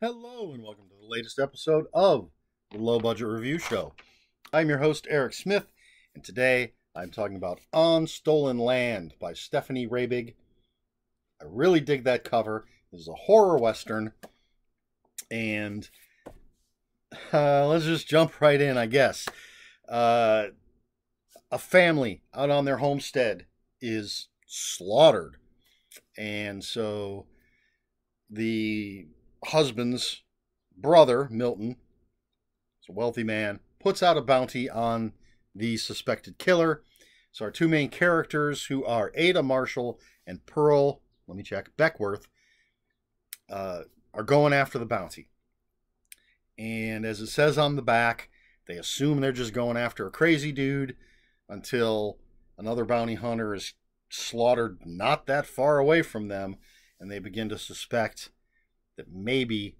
Hello, and welcome to the latest episode of the Low Budget Review Show. I'm your host, Eric Smith, and today I'm talking about On Stolen Land by Stephanie Rabig. I really dig that cover. This is a horror western, and let's just jump right in, I guess. A family out on their homestead is slaughtered, and so the husband's brother, Milton, is a wealthy man, puts out a bounty on the suspected killer. So our two main characters, who are Ada Marshall and Pearl, Beckworth, are going after the bounty. And as it says on the back, they assume they're just going after a crazy dude until another bounty hunter is slaughtered not that far away from them, and they begin to suspect that maybe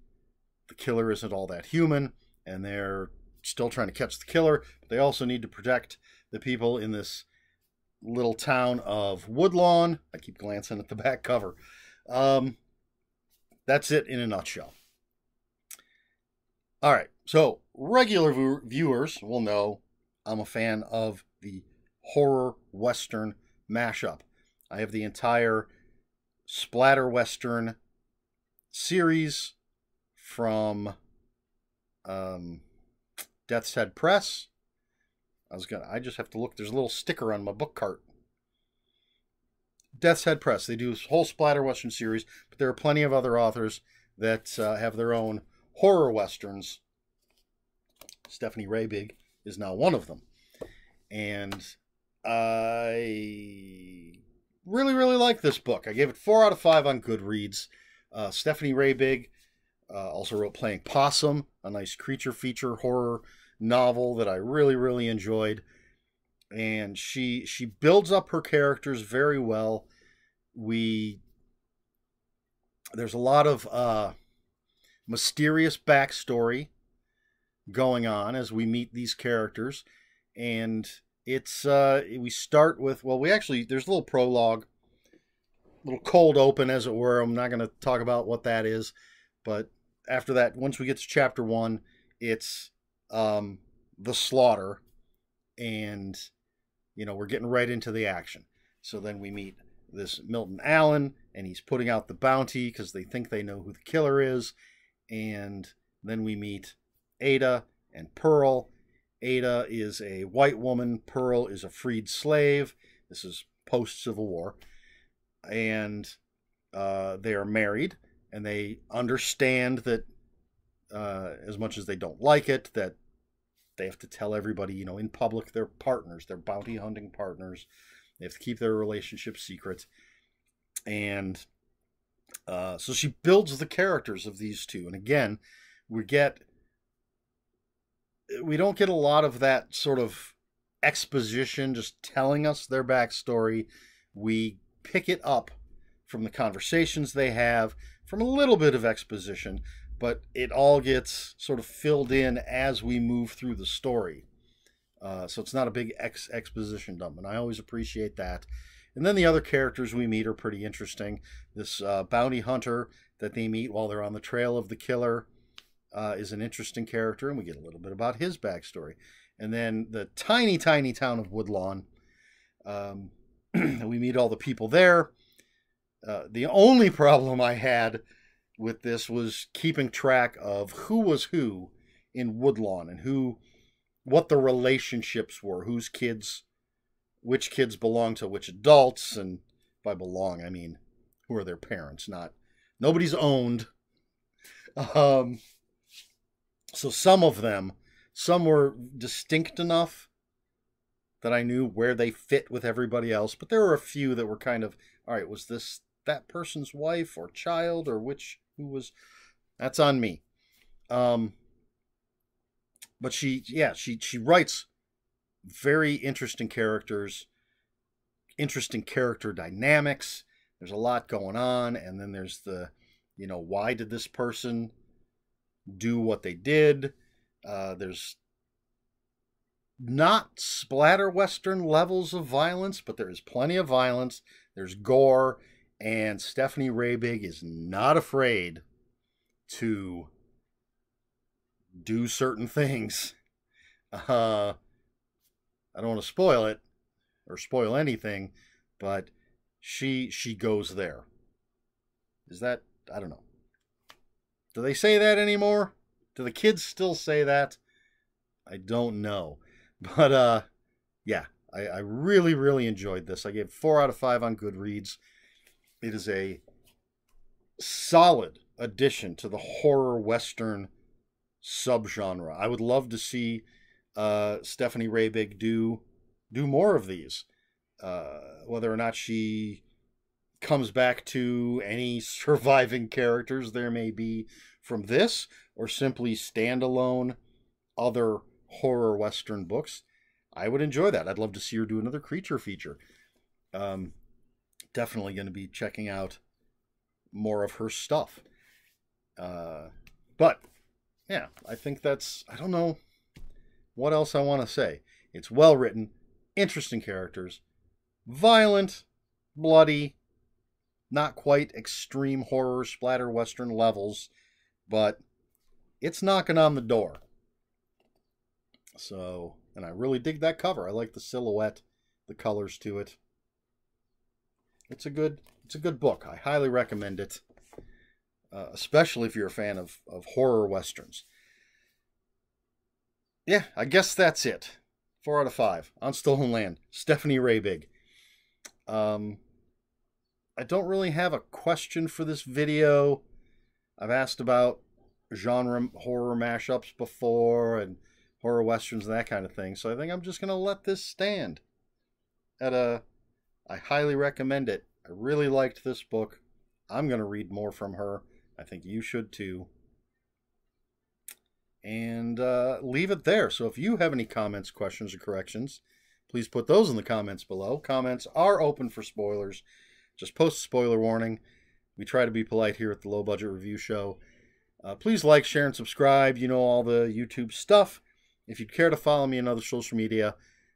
the killer isn't all that human, and they're still trying to catch the killer, but they also need to protect the people in this little town of Woodlawn. I keep glancing at the back cover. That's it in a nutshell. All right, so regular viewers will know I'm a fan of the horror western mashup. I have the entire splatter western series from Death's Head Press. I just have to look. There's a little sticker on my book cart. Death's Head Press. They do a whole splatter western series, but there are plenty of other authors that have their own horror westerns. Stephanie Rabig is now one of them, and I really like this book. I gave it 4 out of 5 on Goodreads. Stephanie Rabig also wrote Playing Possum, a nice creature feature horror novel that I really enjoyed. And she builds up her characters very well. There's a lot of mysterious backstory going on as we meet these characters. And it's we start with, there's a little prologue, little cold open, as it were. I'm not going to talk about what that is, but after that, once we get to chapter 1, it's the slaughter, and we're getting right into the action. So then we meet this Milton Allen, and he's putting out the bounty because they think they know who the killer is. And then we meet Ada and Pearl. Ada is a white woman. Pearl is a freed slave. This is post-Civil War. And they are married, and they understand that as much as they don't like it, that they have to tell everybody, in public, they're partners, they're bounty hunting partners. They have to keep their relationship secret. And so she builds the characters of these two. And again, we don't get a lot of that sort of exposition, just telling us their backstory. We pick it up from the conversations they have, from a little bit of exposition, but it all gets sort of filled in as we move through the story. So it's not a big exposition dump, and I always appreciate that. And then the other characters we meet are pretty interesting. This bounty hunter that they meet while they're on the trail of the killer is an interesting character, and we get a little bit about his backstory. And then the tiny town of Woodlawn, we meet all the people there. The only problem I had with this was keeping track of who was who in Woodlawn, and what the relationships were, which kids belong to which adults, and by belong I mean who are their parents. Nobody's owned. So some were distinct enough that I knew where they fit with everybody else, but there were a few that were kind of, all right, was this that person's wife or child, or that's on me. But she writes very interesting characters, interesting character dynamics. There's a lot going on, and then there's the, why did this person do what they did? There's not splatter western levels of violence, but there is plenty of violence. There's gore, and Stephanie Rabig is not afraid to do certain things. I don't want to spoil it or spoil anything, but she goes there. Is that, I don't know. Do they say that anymore? Do the kids still say that? I don't know. But yeah, I really, really enjoyed this. I gave 4 out of 5 on Goodreads. It is a solid addition to the horror western subgenre. I would love to see Stephanie Rabig do more of these. Whether or not she comes back to any surviving characters there may be from this, or simply standalone other horror western books, I would enjoy that. I'd love to see her do another creature feature. Definitely going to be checking out more of her stuff. But yeah, I think that's, I don't know what else I want to say. It's well written, interesting characters, violent, bloody, not quite extreme horror splatter western levels, but it's knocking on the door. So, and I really dig that cover. I like the silhouette, the colors to it. It's a good book. I highly recommend it, especially if you're a fan of horror westerns. Yeah, I guess that's it. 4 out of 5 on Stolen Land. Stephanie Rabig. I don't really have a question for this video. I've asked about genre horror mashups before and horror westerns and that kind of thing. So I think I'm just going to let this stand I highly recommend it. I really liked this book. I'm going to read more from her. I think you should too. And leave it there. So if you have any comments, questions, or corrections, please put those in the comments below. Comments are open for spoilers. Just post a spoiler warning. We try to be polite here at the Low Budget Review Show. Please like, share, and subscribe. You know all the YouTube stuff. If you'd care to follow me on other social media,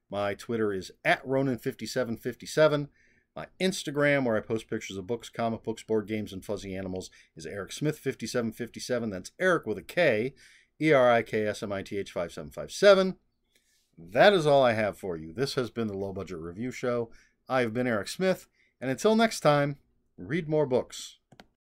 my Twitter is @Ronin5757. My Instagram, where I post pictures of books, comic books, board games, and fuzzy animals, is ErikSmith5757. That's Eric with a K, ERIKSMITH5757. That is all I have for you. This has been the Low Budget Review Show. I have been Eric Smith, and until next time, read more books.